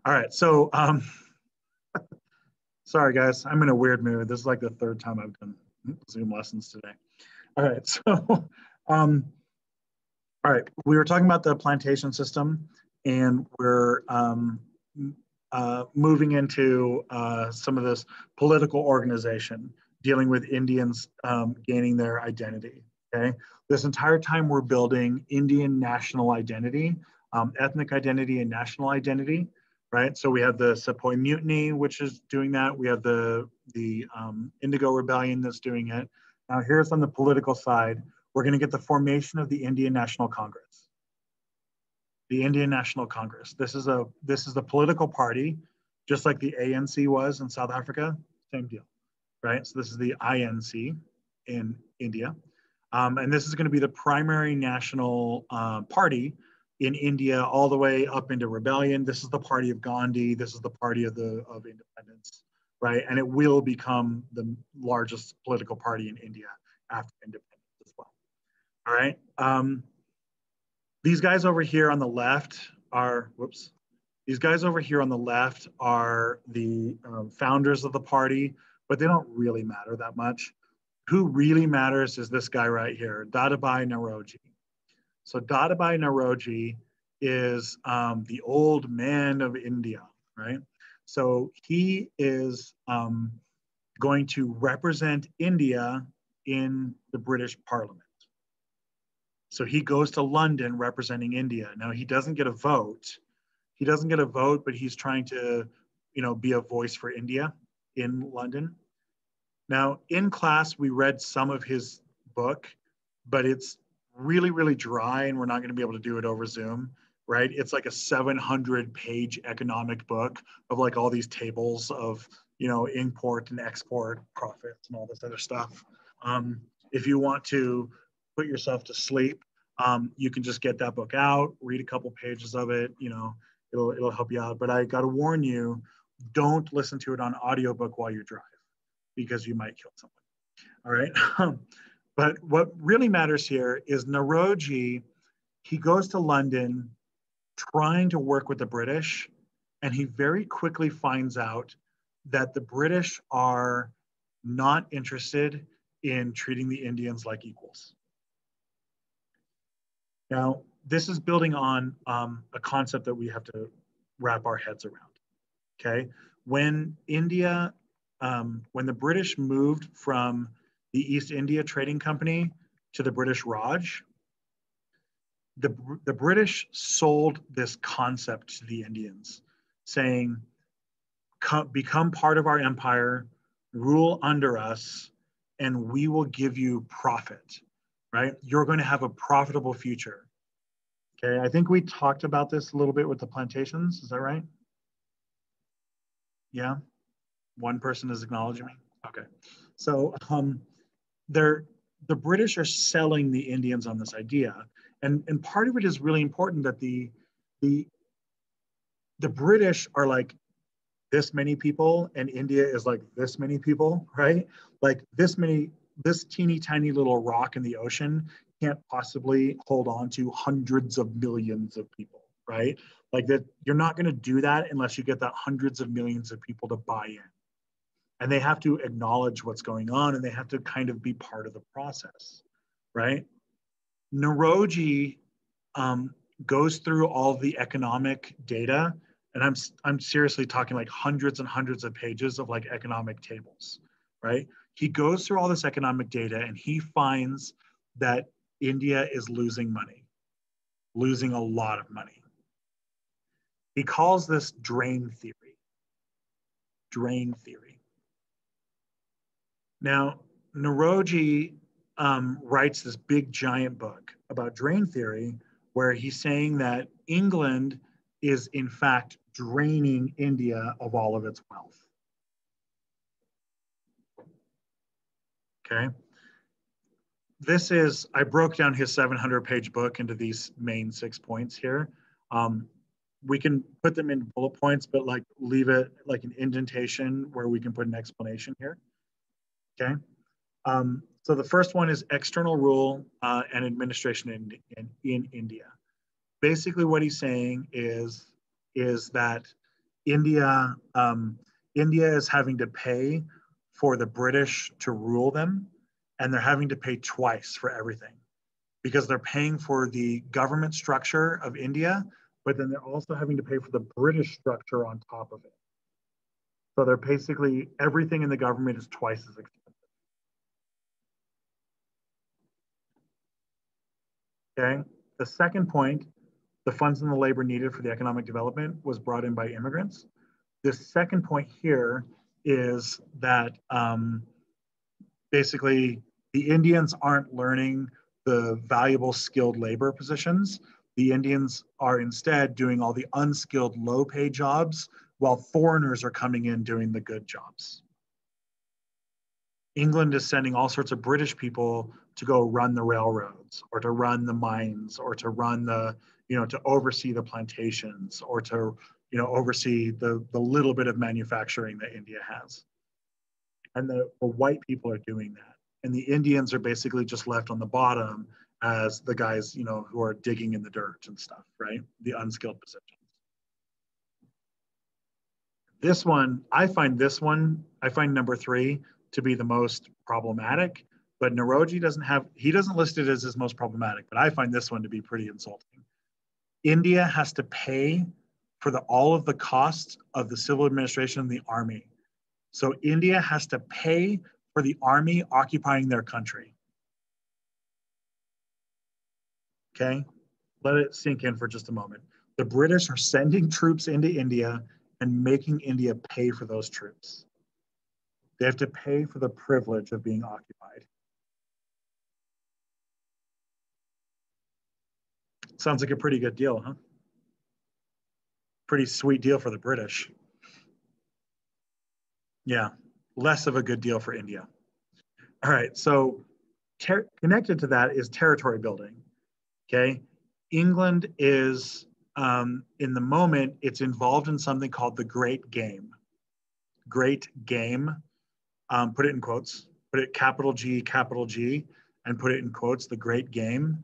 All right, so sorry guys, I'm in a weird mood. This is like the third time I've done Zoom lessons today. All right, so um, all right, we were talking about the plantation system, and we're moving into some of this political organization, dealing with Indians gaining their identity. Okay, this entire time we're building Indian national identity, ethnic identity, and national identity. Right. So we have the Sepoy Mutiny, which is doing that. We have the Indigo Rebellion that's doing it. Now, here's on the political side, we're going to get the formation of the Indian National Congress. The Indian National Congress. This is the political party, just like the ANC was in South Africa. Same deal, right? So this is the INC in India, and this is going to be the primary national party in India, all the way up into rebellion. This is the party of Gandhi. This is the party of independence, right? And it will become the largest political party in India after independence as well. All right. These guys over here on the left are, whoops. These guys over here on the left are the founders of the party, but they don't really matter that much. Who really matters is this guy right here, Dadabhai Naoroji. So Dadabhai Naoroji is the old man of India, right? So he is going to represent India in the British Parliament. So he goes to London representing India. Now he doesn't get a vote. He doesn't get a vote, but he's trying to, be a voice for India in London. Now in class, we read some of his book, but it's really, really dry and we're not going to be able to do it over Zoom, right? It's like a 700-page economic book of like all these tables of, import and export profits and all this other stuff. If you want to put yourself to sleep, you can just get that book out, read a couple pages of it, it'll help you out. But I got to warn you, don't listen to it on audiobook while you drive because you might kill someone. All right. But what really matters here is Naoroji, he goes to London trying to work with the British, and he very quickly finds out that the British are not interested in treating the Indians like equals. Now, this is building on a concept that we have to wrap our heads around, okay? When the British moved from the East India Trading Company to the British Raj, the British sold this concept to the Indians, saying, become part of our empire, rule under us, and we will give you profit, right? You're going to have a profitable future. Okay, I think we talked about this a little bit with the plantations. Is that right? Yeah, one person is acknowledging me. Okay, so the British are selling the Indians on this idea, and part of it is really important that the British are like this many people, and India is like this many people, right? Like this teeny tiny little rock in the ocean can't possibly hold on to hundreds of millions of people, right? Like that, you're not going to do that unless you get that hundreds of millions of people to buy in. And they have to acknowledge what's going on and they have to kind of be part of the process, right? Naoroji goes through all the economic data, and I'm seriously talking like hundreds and hundreds of pages of like economic tables, right? He goes through all this economic data and he finds that India is losing money, losing a lot of money. He calls this drain theory. Drain theory. Now, Naoroji writes this big giant book about drain theory where he's saying that England is in fact draining India of all of its wealth. Okay. I broke down his 700-page book into these main 6 points here. We can put them in bullet points, but like leave it like an indentation where we can put an explanation here. Okay. So the first one is external rule and administration in India. Basically what he's saying is that India, India is having to pay for the British to rule them, and they're having to pay twice for everything because they're paying for the government structure of India, but then they're also having to pay for the British structure on top of it. So they're basically, everything in the government is twice as expensive. Okay. The second point, the funds and the labor needed for the economic development was brought in by immigrants. The second point here is that basically the Indians aren't learning the valuable skilled labor positions. The Indians are instead doing all the unskilled low pay jobs while foreigners are coming in doing the good jobs. England is sending all sorts of British people to go run the railroads or to run the mines or to run the, to oversee the plantations or to, oversee the little bit of manufacturing that India has. And the white people are doing that. And the Indians are basically just left on the bottom as the guys, who are digging in the dirt and stuff, right? The unskilled positions. I find number 3 to be the most problematic, but Naoroji doesn't list it as his most problematic, but I find this one to be pretty insulting. India has to pay for all of the costs of the civil administration and the army. So India has to pay for the army occupying their country. Okay, let it sink in for just a moment. The British are sending troops into India and making India pay for those troops. They have to pay for the privilege of being occupied. Sounds like a pretty good deal, huh? Pretty sweet deal for the British. Yeah, less of a good deal for India. All right, so connected to that is territory building. Okay, England is, in the moment, it's involved in something called the Great Game. Great Game, put it in quotes, put it capital G, and put it in quotes, the Great Game.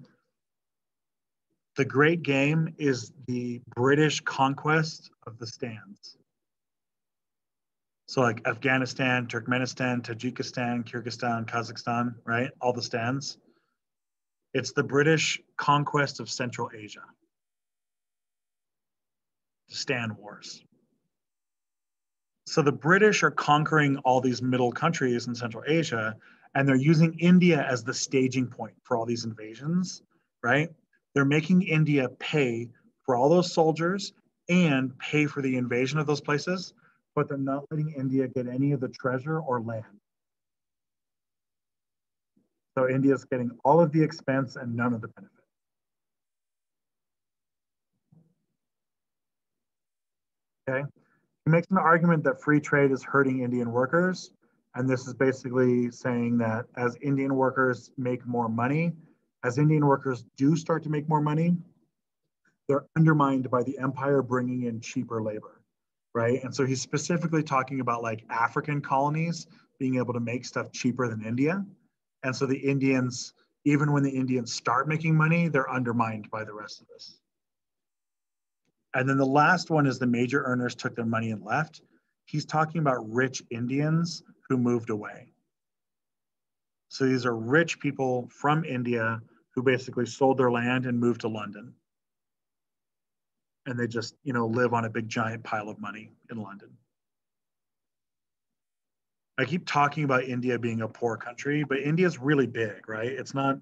The Great Game is the British conquest of the stands. So like Afghanistan, Turkmenistan, Tajikistan, Kyrgyzstan, Kazakhstan, right? All the stands. It's the British conquest of Central Asia. Stand wars. So the British are conquering all these middle countries in Central Asia, and they're using India as the staging point for all these invasions, right? They're making India pay for all those soldiers and pay for the invasion of those places, but they're not letting India get any of the treasure or land. So India's getting all of the expense and none of the benefit. Okay. He makes an argument that free trade is hurting Indian workers. And this is basically saying that as Indian workers make more money, as Indian workers do start to make more money, they're undermined by the empire bringing in cheaper labor, right? And so he's specifically talking about like African colonies being able to make stuff cheaper than India. And so the Indians, even when the Indians start making money, they're undermined by the rest of this. And then the last one is the major earners took their money and left. He's talking about rich Indians who moved away. So these are rich people from India who basically sold their land and moved to London. And they just, live on a big giant pile of money in London. I keep talking about India being a poor country, but India is really big, right? It's not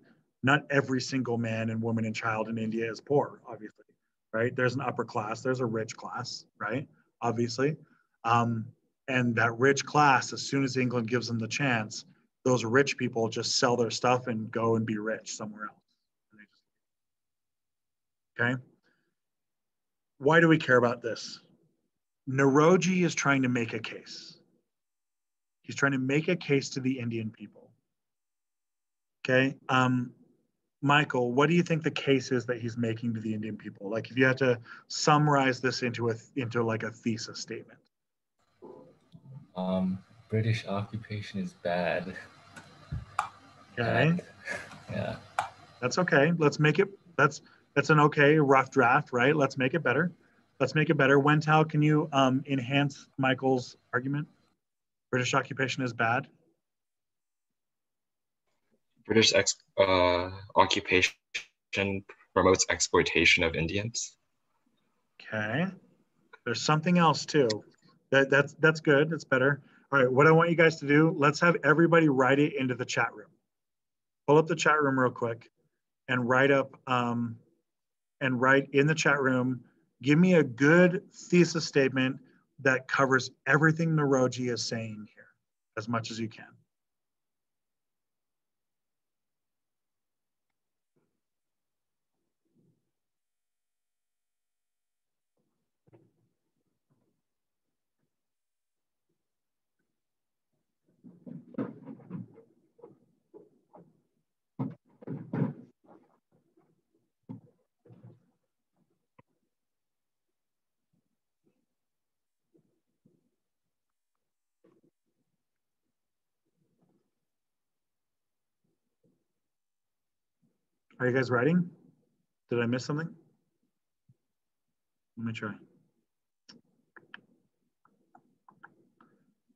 every single man and woman and child in India is poor, obviously, right? There's an upper class, there's a rich class, right? Obviously. And that rich class, as soon as England gives them the chance, those rich people just sell their stuff and go and be rich somewhere else. Okay? Why do we care about this? Naoroji is trying to make a case. He's trying to make a case to the Indian people. Okay? Michael, what do you think the case is that he's making to the Indian people? Like if you had to summarize this into like a thesis statement. British occupation is bad. Okay. And, yeah. That's okay. Let's make it, that's an okay rough draft, right? Let's make it better. Let's make it better. Wentao, can you enhance Michael's argument? British occupation is bad. British occupation promotes exploitation of Indians. Okay. There's something else too. That's good. That's better. All right. What I want you guys to do, let's have everybody write it into the chat room. Pull up the chat room real quick and write in the chat room. Give me a good thesis statement that covers everything Naoroji is saying here as much as you can. Are you guys writing? Did I miss something? Let me try.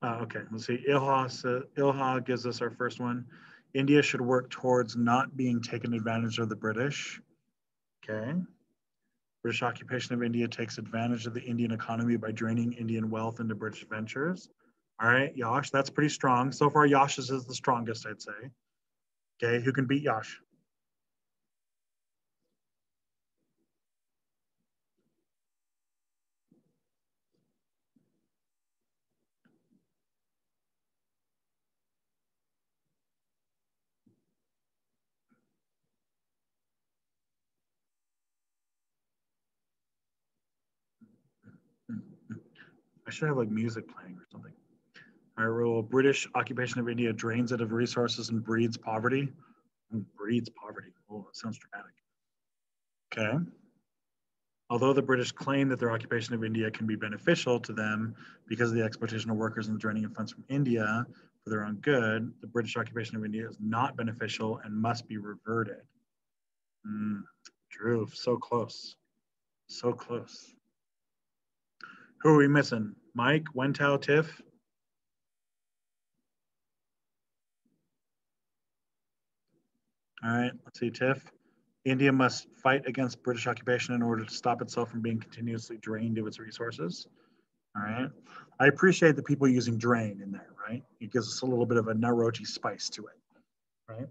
Okay, let's see. Ilha gives us our first one. India should work towards not being taken advantage of the British. Okay. British occupation of India takes advantage of the Indian economy by draining Indian wealth into British ventures. All right, Yash, that's pretty strong. So far, Yash's is the strongest, I'd say. Okay, who can beat Yash? I should have like music playing or something. All right, rule. British occupation of India drains it of resources and breeds poverty. Breeds poverty. Oh, that sounds dramatic. Okay. Although the British claim that their occupation of India can be beneficial to them because of the exploitation of workers and the draining of funds from India for their own good, the British occupation of India is not beneficial and must be reverted. Drew, so close. So close. Who are we missing? Mike, Wentao, Tiff? All right, let's see, Tiff. India must fight against British occupation in order to stop itself from being continuously drained of its resources. All right. I appreciate the people using drain in there, right? It gives us a little bit of a Naoroji spice to it, right?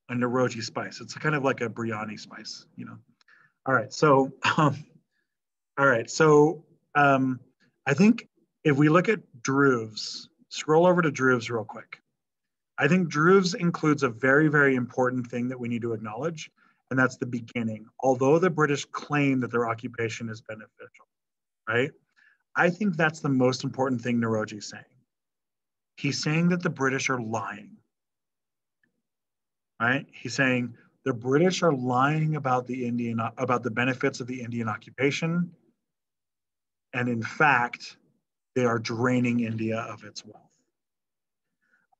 A Naoroji spice. It's kind of like a biryani spice, you know. All right. So, I think if we look at Drew's, scroll over to Drew's real quick. I think Drew's includes a very, very important thing that we need to acknowledge, and that's the beginning. Although the British claim that their occupation is beneficial, right? I think that's the most important thing Naoroji is saying. He's saying that the British are lying, right? He's saying the British are lying about the benefits of the Indian occupation, and in fact, they are draining India of its wealth.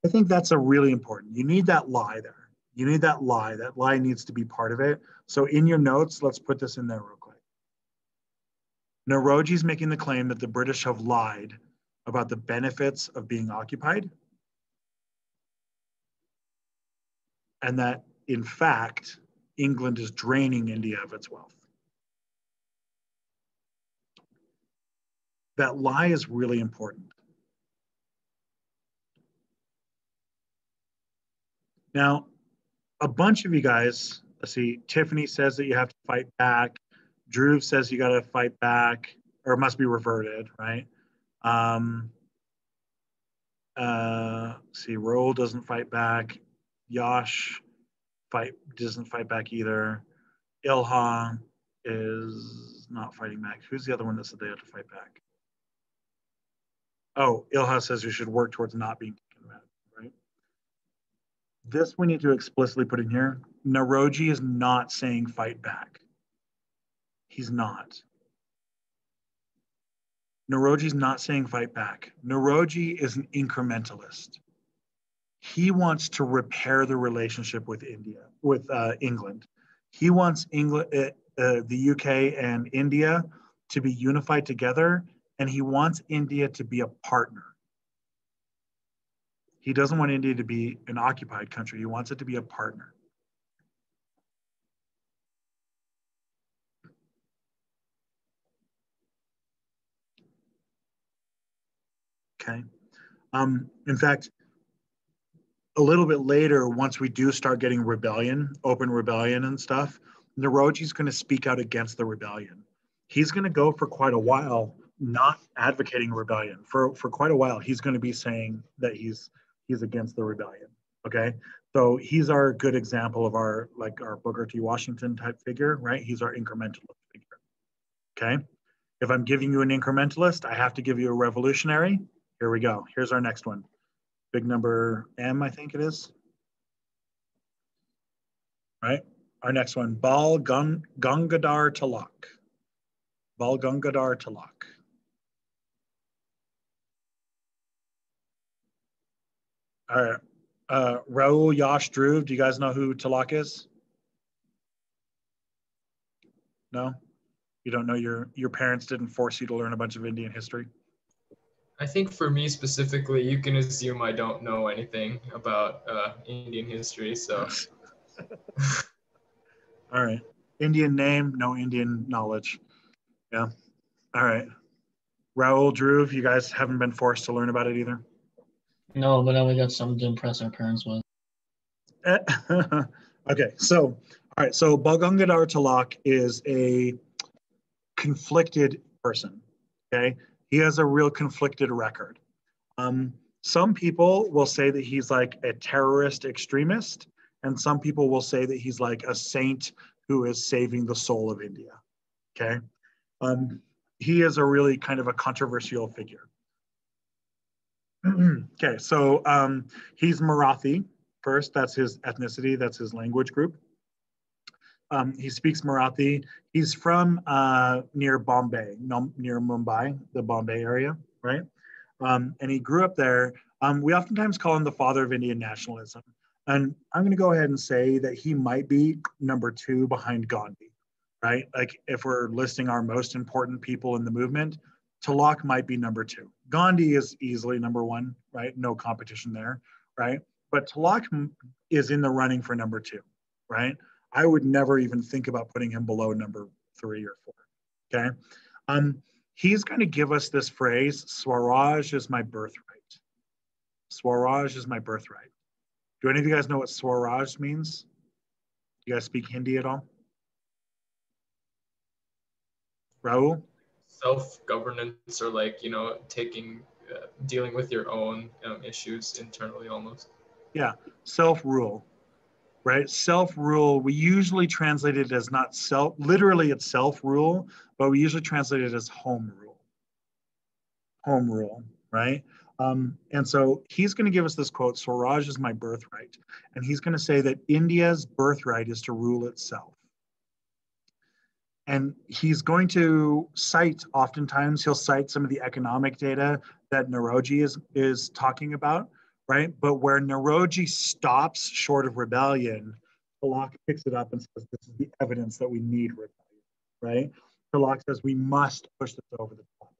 I think that's a really important. You need that lie there. You need that lie. That lie needs to be part of it. So in your notes, let's put this in there real quick. Naoroji's making the claim that the British have lied about the benefits of being occupied, and that, in fact, England is draining India of its wealth. That lie is really important. Now, a bunch of you guys, let's see, Tiffany says that you have to fight back. Drew says you got to fight back, or it must be reverted, right? See, Roll doesn't fight back. Yash doesn't fight back either. Ilha is not fighting back. Who's the other one that said they have to fight back? Oh, Ilha says we should work towards not being taken advantage, right? This we need to explicitly put in here. Naoroji is not saying fight back. He's not. Naoroji's not saying fight back. Naoroji is an incrementalist. He wants to repair the relationship with England. He wants the UK and India to be unified together, and he wants India to be a partner. He doesn't want India to be an occupied country. He wants it to be a partner. Okay. In fact, a little bit later, once we do start getting rebellion, open rebellion and stuff, Naoroji's going to speak out against the rebellion. He's going to go for quite a while not advocating rebellion. For quite a while, he's going to be saying that he's against the rebellion. Okay, so he's our good example of our Booker T. Washington type figure, right? He's our incrementalist figure. Okay, if I'm giving you an incrementalist, I have to give you a revolutionary. Here we go. Here's our next one. Big number M, I think it is. Right? Our next one, Bal Gangadhar Tilak. Bal Gangadhar Tilak. All right. Raul, Yash, Dhruv, do you guys know who Tilak is? No? You don't know, your parents didn't force you to learn a bunch of Indian history? I think for me specifically, you can assume I don't know anything about Indian history, so. All right. Indian name, no Indian knowledge. Yeah. All right. Raul, Dhruv, you guys haven't been forced to learn about it either? No, but now we got something to impress our parents with. Okay, so, all right, so Bal Gangadhar Tilak is a conflicted person, okay? He has a real conflicted record. Some people will say that he's like a terrorist extremist, and some people will say that he's like a saint who is saving the soul of India, okay? He is a really kind of a controversial figure. Okay, so he's Marathi first. That's his ethnicity. That's his language group. He speaks Marathi. He's from near Bombay, near Mumbai, the Bombay area, right? And he grew up there. We oftentimes call him the father of Indian nationalism. And I'm going to go ahead and say that he might be number 2 behind Gandhi, right? Like if we're listing our most important people in the movement, Tilak might be number 2. Gandhi is easily number 1, right? No competition there, right? But Tilak is in the running for number 2, right? I would never even think about putting him below number 3 or 4, okay? He's going to give us this phrase, Swaraj is my birthright. Swaraj is my birthright. Do any of you guys know what Swaraj means? You guys speak Hindi at all? Raul? Self-governance, or like, dealing with your own issues internally almost. Yeah, self-rule, right? Self-rule, we usually translate it as not literally it's self-rule, but we usually translate it as home rule. Home rule, right? And so he's going to give us this quote, Swaraj is my birthright. And he's going to say that India's birthright is to rule itself. And he's going to cite, oftentimes he'll cite some of the economic data that Naoroji is talking about, right? But where Naoroji stops short of rebellion, Tilak picks it up and says, this is the evidence that we need rebellion, right? Tilak says we must push this over the top.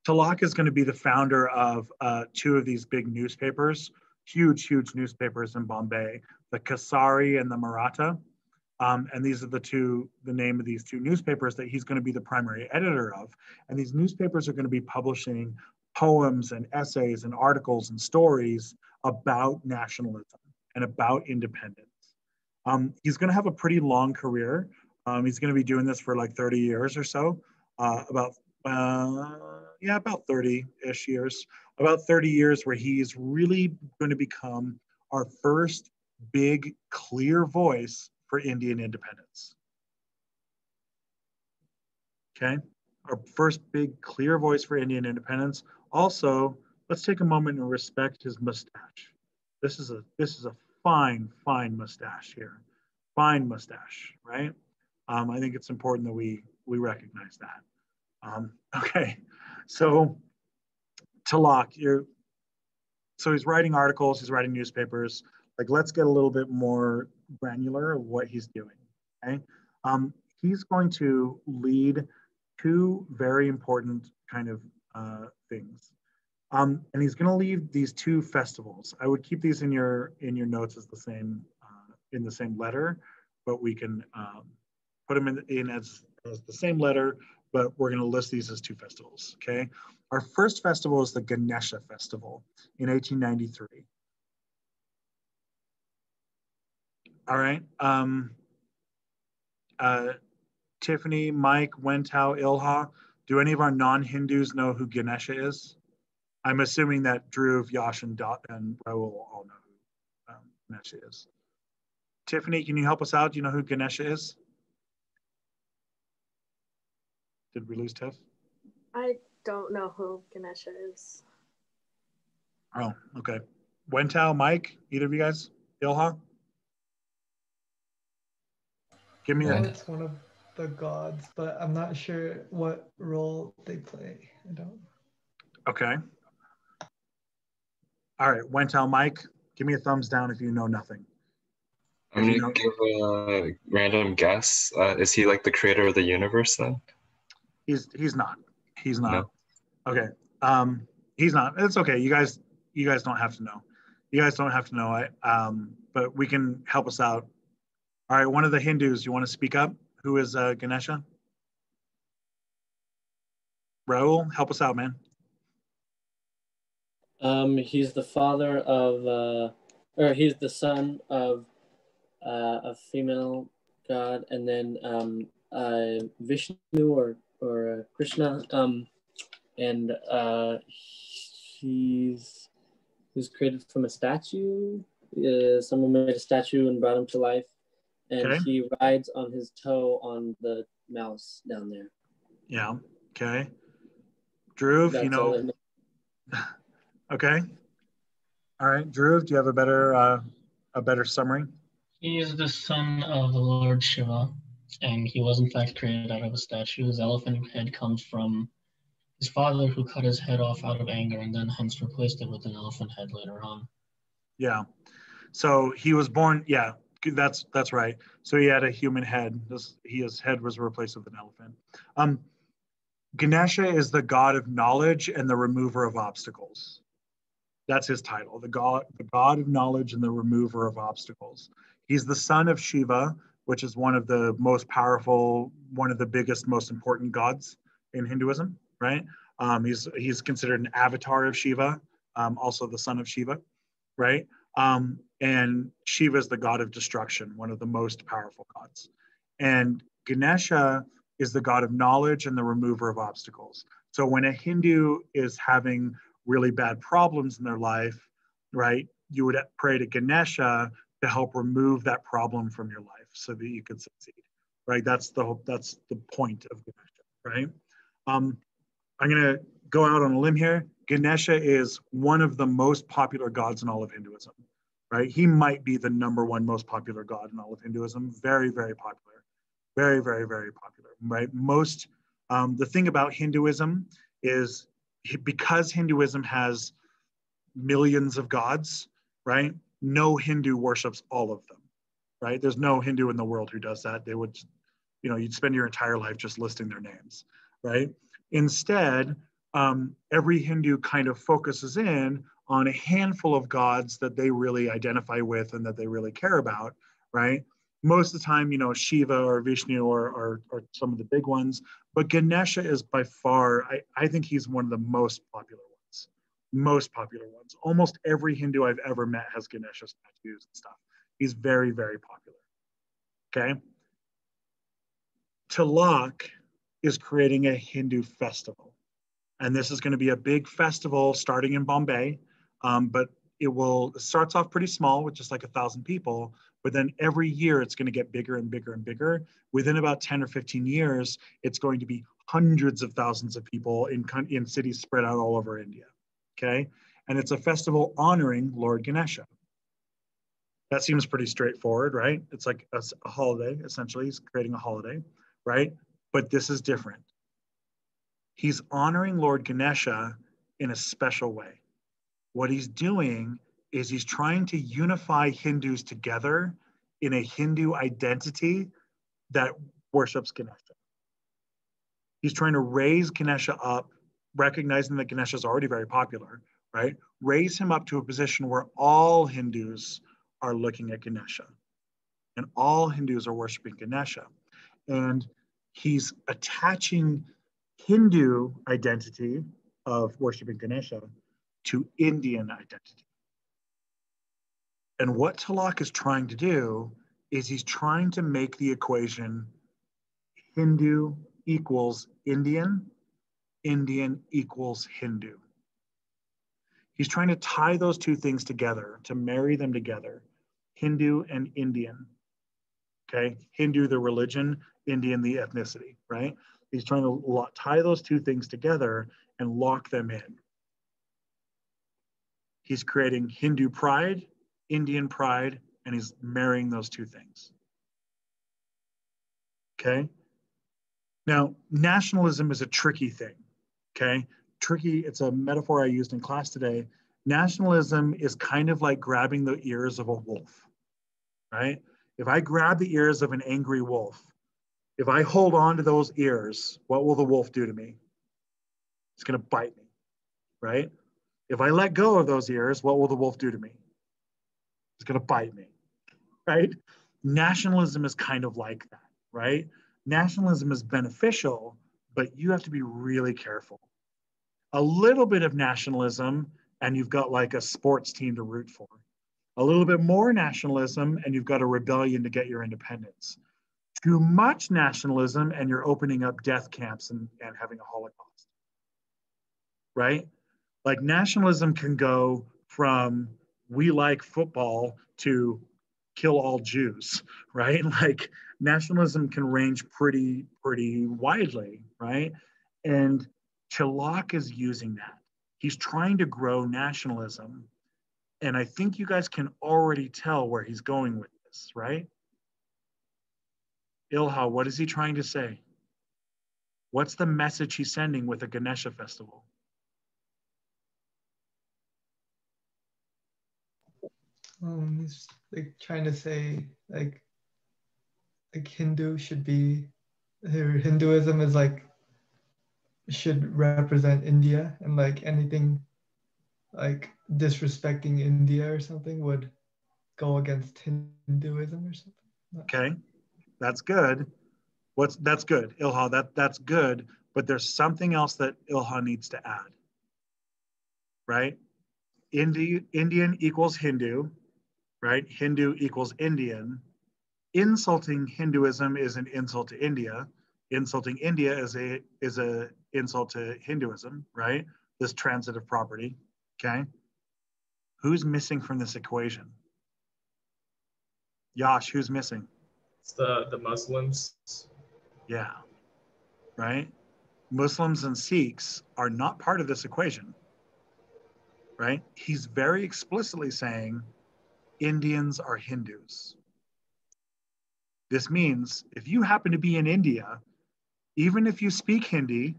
Tilak is going to be the founder of 2 of these big newspapers, huge newspapers in Bombay, the Kasari and the Maratha. And these are the name of these 2 newspapers that he's going to be the primary editor of. And these newspapers are going to be publishing poems and essays and articles and stories about nationalism and about independence. He's going to have a pretty long career. He's going to be doing this for like 30 years or so, about 30-ish years, about 30 years where he's really going to become our first big, clear voice for Indian independence. Okay, our first big, clear voice for Indian independence. Also, let's take a moment and respect his mustache. This is a fine mustache here. Fine mustache, right? I think it's important that we recognize that. Okay, so Tilak, so he's writing articles, he's writing newspapers. Like, let's get a little bit more granular of what he's doing, okay? He's going to lead two very important kind of things. And he's going to leave these two festivals. I would keep these in your notes as the same in the same letter, but we can put them in as the same letter, but we're going to list these as two festivals. Okay. Our first festival is the Ganesha Festival in 1893. All right. Tiffany, Mike, Wentao, Ilha, do any of our non-Hindus know who Ganesha is? I'm assuming that Dhruv, Yash, and Raul all know who Ganesha is. Tiffany, can you help us out? Do you know who Ganesha is? Did we lose Tiff? I don't know who Ganesha is. Oh, okay. Wentao, Mike, either of you guys? Ilha? Give me Yeah. a... It's one of the gods, but I'm not sure what role they play. I don't. Okay. All right, Wentao, Mike, give me a thumbs down if you know nothing. I'm gonna give a random guess. Is he like the creator of the universe then? He's not. He's not. No. Okay. He's not. It's okay. You guys don't have to know. You guys don't have to know it. But we can help us out. All right, one of the Hindus, you want to speak up? Who is Ganesha? Raul, help us out, man. He's the father of, or he's the son of a female god, and then Vishnu or Krishna, and he was created from a statue. Someone made a statue and brought him to life, and Okay. he rides on his toe on the mouse down there. Yeah. Okay. Dhruv, That's you know. all I know. Okay. All right, Dhruv, do you have a better summary? He is the son of the Lord Shiva, and he was in fact created out of a statue. His elephant head comes from his father, who cut his head off out of anger and then hence replaced it with an elephant head later on. Yeah. So he was born. Yeah, that's right. So he had a human head. His head was replaced with an elephant. Ganesha is the god of knowledge and the remover of obstacles. That's his title, the god of knowledge and the remover of obstacles. He's the son of Shiva, which is one of the most powerful, one of the biggest, most important gods in Hinduism, right? He's considered an avatar of Shiva, also the son of Shiva, right? And Shiva is the god of destruction, one of the most powerful gods. And Ganesha is the god of knowledge and the remover of obstacles. So when a Hindu is having really bad problems in their life, right, you would pray to Ganesha to help remove that problem from your life so that you could succeed, right? That's the point of Ganesha, right? I'm gonna go out on a limb here. Ganesha is one of the most popular gods in all of Hinduism, right? He might be the #1 most popular god in all of Hinduism. Very, very popular, very, very, very popular, right? The thing about Hinduism is because Hinduism has millions of gods, right? No Hindu worships all of them, right? There's no Hindu in the world who does that. They would, you'd spend your entire life just listing their names, right? Instead, every Hindu kind of focuses in on a handful of gods that they really identify with and that they really care about, right? Most of the time, Shiva or Vishnu or some of the big ones, but Ganesha is by far, I think he's one of the most popular ones. Almost every Hindu I've ever met has Ganesha statues and stuff. He's very, very popular, okay? Tilak is creating a Hindu festival. And this is going to be a big festival starting in Bombay, but it starts off pretty small with just like 1,000 people, but then every year it's going to get bigger and bigger and bigger. Within about 10 or 15 years, it's going to be hundreds of thousands of people in cities spread out all over India, okay? And it's a festival honoring Lord Ganesha. That seems pretty straightforward, right? It's like a holiday, essentially. He's creating a holiday, right? But this is different. He's honoring Lord Ganesha in a special way. What he's doing is he's trying to unify Hindus together in a Hindu identity that worships Ganesha. He's trying to raise Ganesha up, recognizing that Ganesha is already very popular, right? Raise him up to a position where all Hindus are looking at Ganesha and all Hindus are worshiping Ganesha. And he's attaching Hindu identity of worshiping Ganesha to Indian identity. And what Tilak is trying to do is he's trying to make the equation Hindu equals Indian, Indian equals Hindu. He's trying to tie those two things together, to marry them together, Hindu and Indian. Okay, Hindu, the religion, Indian, the ethnicity, right? He's trying to tie those two things together and lock them in. He's creating Hindu pride, Indian pride, and he's marrying those two things. Okay? Now, nationalism is a tricky thing, okay? Tricky, it's a metaphor I used in class today. Nationalism is kind of like grabbing the ears of a wolf, right? If I grab the ears of an angry wolf, if I hold on to those ears, what will the wolf do to me? It's going to bite me, right? If I let go of those ears, what will the wolf do to me? It's going to bite me, right? Nationalism is kind of like that, right? Nationalism is beneficial, but you have to be really careful. A little bit of nationalism, and you've got like a sports team to root for. A little bit more nationalism, and you've got a rebellion to get your independence. Too much nationalism, and you're opening up death camps and having a Holocaust, right? Like nationalism can go from we like football to kill all Jews, right? Like nationalism can range pretty widely, right? And Tilak is using that. He's trying to grow nationalism. And I think you guys can already tell where he's going with this, right? Ilha, what is he trying to say? What's the message he's sending with the Ganesha festival? He's like trying to say like Hindu should be, Hinduism is like should represent India, and like anything like disrespecting India or something would go against Hinduism or something. Okay, that's good. That's good, Ilha. That's good, but there's something else that Ilha needs to add, right? Indian equals Hindu, right? Hindu equals Indian. Insulting Hinduism is an insult to India. Insulting India is a insult to Hinduism, right? This transitive property, okay? Who's missing from this equation? Yash, who's missing? It's the Muslims. Yeah, right? Muslims and Sikhs are not part of this equation, right? He's very explicitly saying Indians are Hindus. This means if you happen to be in India, even if you speak Hindi,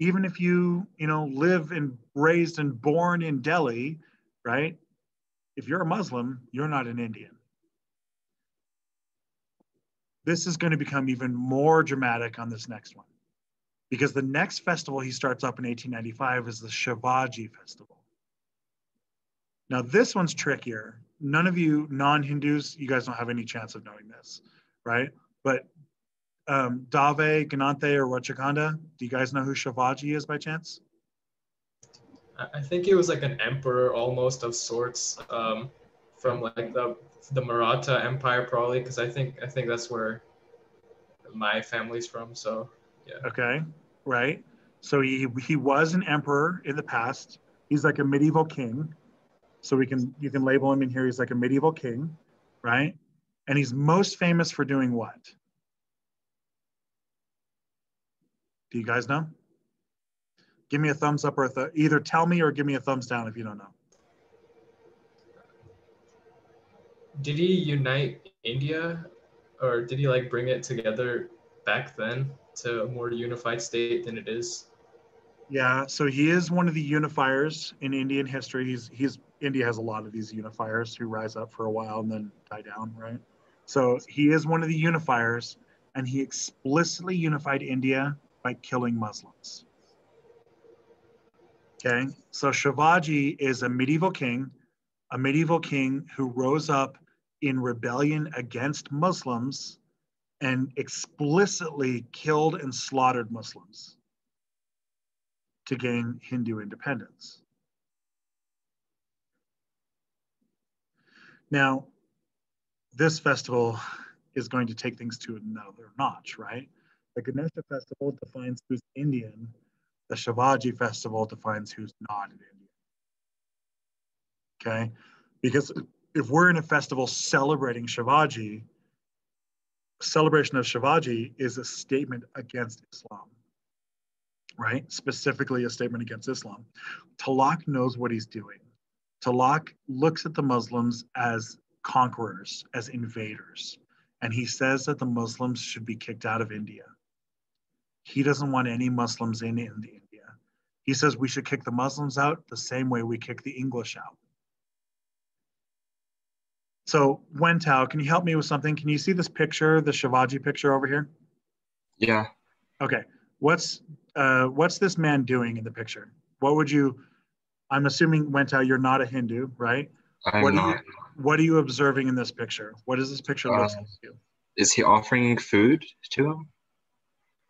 even if you live and raised and born in Delhi, right? If you're a Muslim, you're not an Indian. This is going to become even more dramatic on this next one, because the next festival he starts up in 1895 is the Shivaji festival. Now this one's trickier. None of you non-Hindus, you guys don't have any chance of knowing this, right? But Dave, Ganante, or Rachakanda, do you guys know who Shivaji is by chance? I think he was like an emperor almost of sorts, from like the Maratha Empire probably, because I think that's where my family's from. So yeah. Okay, right. So he was an emperor in the past. He's like a medieval king. So you can label him in here. He's like a medieval king, right? And he's most famous for doing what? Do you guys know? Give me a thumbs up or either tell me or give me a thumbs down if you don't know. Did he unite India, or did he like bring it together back then to a more unified state than it is? Yeah, so he is one of the unifiers in Indian history. India has a lot of these unifiers who rise up for a while and then die down, right? So he is one of the unifiers, and he explicitly unified India by killing Muslims. Okay, so Shivaji is a medieval king who rose up in rebellion against Muslims and explicitly killed and slaughtered Muslims to gain Hindu independence. Now, this festival is going to take things to another notch, right? The Ganesha festival defines who's Indian. The Shivaji festival defines who's not an Indian. Okay? Because if we're in a festival celebrating Shivaji, celebration of Shivaji is a statement against Islam, right? Specifically a statement against Islam. Tilak knows what he's doing. Tilak looks at the Muslims as conquerors, as invaders, and he says that the Muslims should be kicked out of India. He doesn't want any Muslims in India. He says we should kick the Muslims out the same way we kick the English out. So, Wentao, can you help me with something? Can you see this picture, the Shivaji picture over here? Yeah. Okay. What's this man doing in the picture? What would you? I'm assuming, Wentao, you're not a Hindu, right? I'm not. What are you observing in this picture? What does this picture look like to you? Is he offering food to him?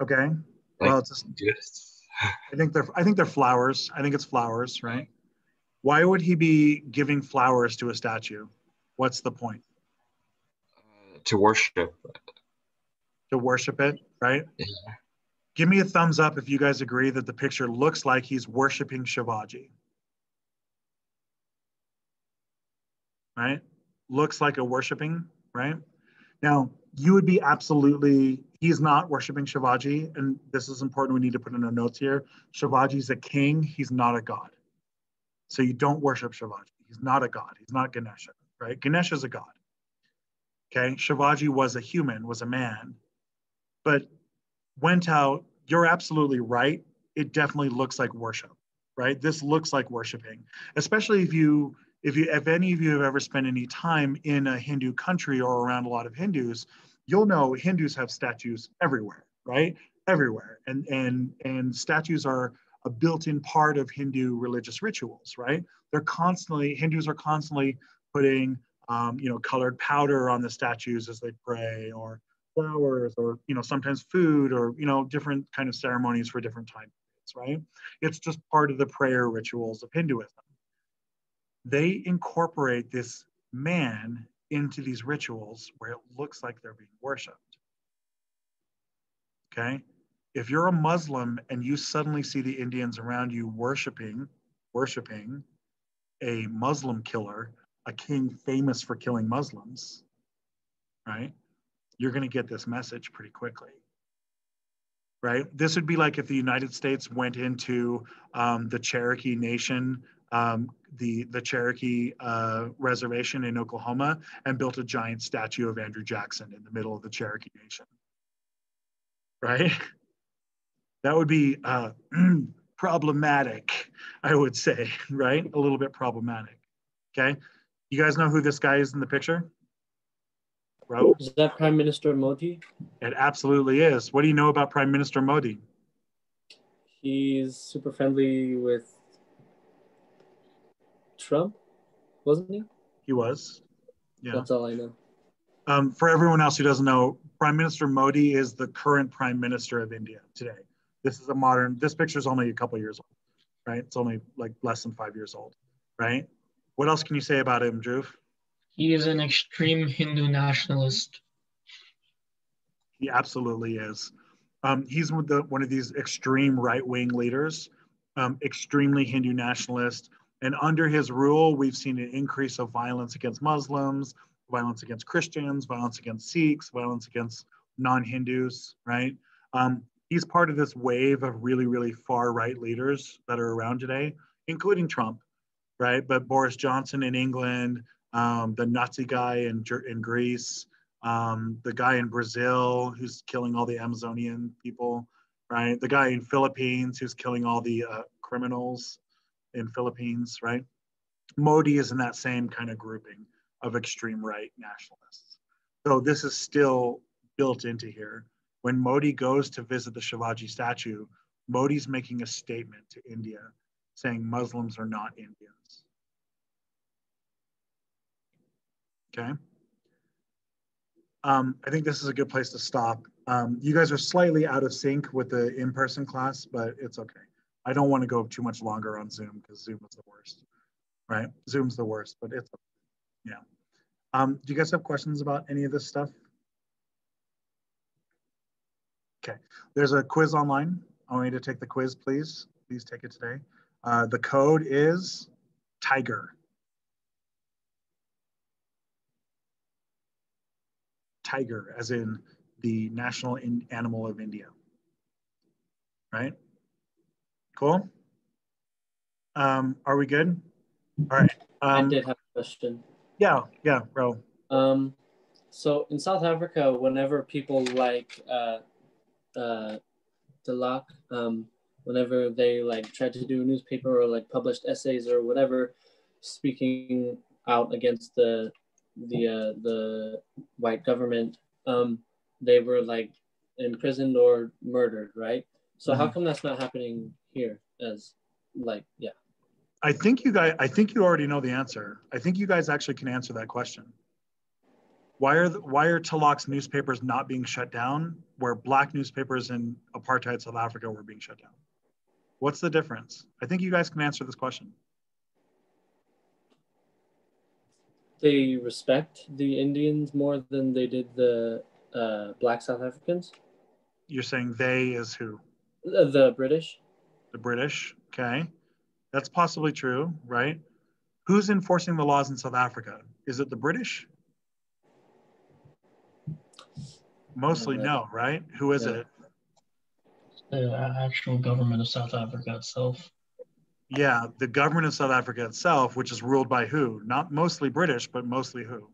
Okay. Like, well, it's just, gifts? I think they're flowers. I think it's flowers, right? Why would he be giving flowers to a statue? What's the point? To worship. To worship it, right? Yeah. Give me a thumbs up if you guys agree that the picture looks like he's worshiping Shivaji. Right? Looks like a worshiping, right? Now, you would be absolutely, he's not worshiping Shivaji, and this is important, we need to put in our notes here. Shivaji's a king, he's not a god. So you don't worship Shivaji. He's not a god, he's not Ganesha, right? Ganesha is a god. Okay, Shivaji was a human, was a man. But Wentao, you're absolutely right. It definitely looks like worship, right? This looks like worshiping, especially if any of you have ever spent any time in a Hindu country or around a lot of Hindus, you'll know Hindus have statues everywhere, right? Everywhere. And statues are a built-in part of Hindu religious rituals, right? Hindus are constantly putting, colored powder on the statues as they pray, or flowers, or, sometimes food, or, different kind of ceremonies for different time periods, right? It's just part of the prayer rituals of Hinduism. They incorporate this man into these rituals where it looks like they're being worshipped. Okay? If you're a Muslim and you suddenly see the Indians around you worshiping a Muslim killer, a king famous for killing Muslims, right? You're going to get this message pretty quickly, right? This would be like if the United States went into the Cherokee Nation, the Cherokee reservation in Oklahoma, and built a giant statue of Andrew Jackson in the middle of the Cherokee Nation, right? That would be problematic, I would say, right? A little bit problematic, okay? You guys know who this guy is in the picture? Bro? Is that Prime Minister Modi? It absolutely is. What do you know about Prime Minister Modi? He's super friendly with Trump, wasn't he? He was. Yeah. That's all I know. For everyone else who doesn't know, Prime Minister Modi is the current Prime Minister of India today. This picture is only a couple years old, right? It's only like less than 5 years old, right? What else can you say about him, Dhruv? He is an extreme Hindu nationalist. He absolutely is. He's one of these extreme right-wing leaders, extremely Hindu nationalist. And under his rule, we've seen an increase of violence against Muslims, violence against Christians, violence against Sikhs, violence against non-Hindus, right? He's part of this wave of really, really far-right leaders that are around today, including Trump, right? But Boris Johnson in England, the Nazi guy in Greece, the guy in Brazil who's killing all the Amazonian people, right? The guy in Philippines who's killing all the criminals in Philippines, right? Modi is in that same kind of grouping of extreme right nationalists. So this is still built into here. When Modi goes to visit the Shivaji statue, Modi's making a statement to India saying Muslims are not Indians. Okay. I think this is a good place to stop. You guys are slightly out of sync with the in-person class, but it's okay. I don't want to go too much longer on Zoom because Zoom is the worst, right? Zoom's the worst, but it's, yeah. Do you guys have questions about any of this stuff? Okay, there's a quiz online. I want you to take the quiz, please. Please take it today. The code is TIGER. Tiger, as in the national animal of India. Right? Cool? Are we good? All right. I did have a question. Yeah, bro. So in South Africa, whenever people like Tilak, whenever they like tried to do a newspaper or like published essays or whatever, speaking out against the white government, they were like imprisoned or murdered, right? So how come that's not happening here? As like, yeah. I think you already know the answer. I think you guys actually can answer that question. Why are Tilak's newspapers not being shut down where black newspapers in apartheid South Africa were being shut down? What's the difference? I think you guys can answer this question. They respect the Indians more than they did the black South Africans. You're saying they is who? The British. The British, okay. That's possibly true, right? Who's enforcing the laws in South Africa? Is it the British? Mostly no, right? Who is it? The actual government of South Africa itself. Yeah, the government of South Africa itself, which is ruled by who? Not mostly British, but mostly who?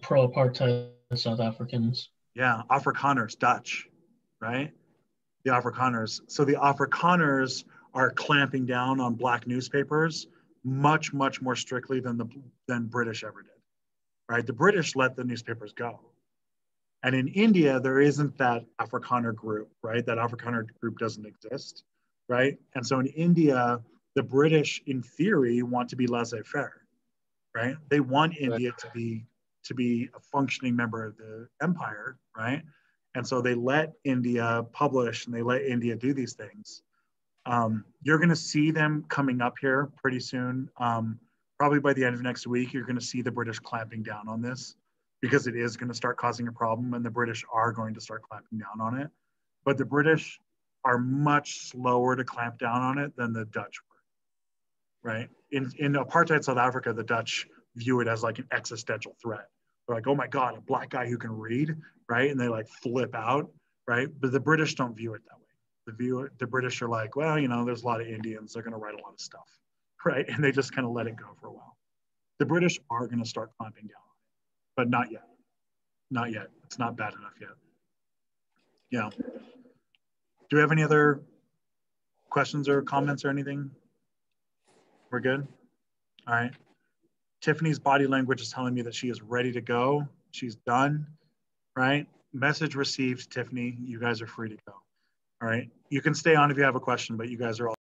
Pro-apartheid South Africans. Yeah, Afrikaners, Dutch, right? The Afrikaners. So the Afrikaners are clamping down on black newspapers much, much more strictly than British ever did, right? The British let the newspapers go. And in India, there isn't that Afrikaner group, right? That Afrikaner group doesn't exist, right? And so in India, the British, in theory, want to be laissez-faire, right? They want India to be a functioning member of the empire, right? And so they let India publish and they let India do these things. You're going to see them coming up here pretty soon. Probably by the end of next week, you're going to see the British clamping down on this because it is going to start causing a problem and the British are going to start clamping down on it. But the British are much slower to clamp down on it than the Dutch were, right? In apartheid South Africa, the Dutch view it as like an existential threat. They're like, oh my God, a black guy who can read, right? And they like flip out, right? But the British don't view it that way. The British are like, well, you know, there's a lot of Indians. They're going to write a lot of stuff, right? And they just kind of let it go for a while. The British are going to start clamping down, but not yet. Not yet. It's not bad enough yet. Yeah. Do we have any other questions or comments or anything? We're good? All right. Tiffany's body language is telling me that she is ready to go. She's done, right? Message received, Tiffany. You guys are free to go. All right. You can stay on if you have a question, but you guys are all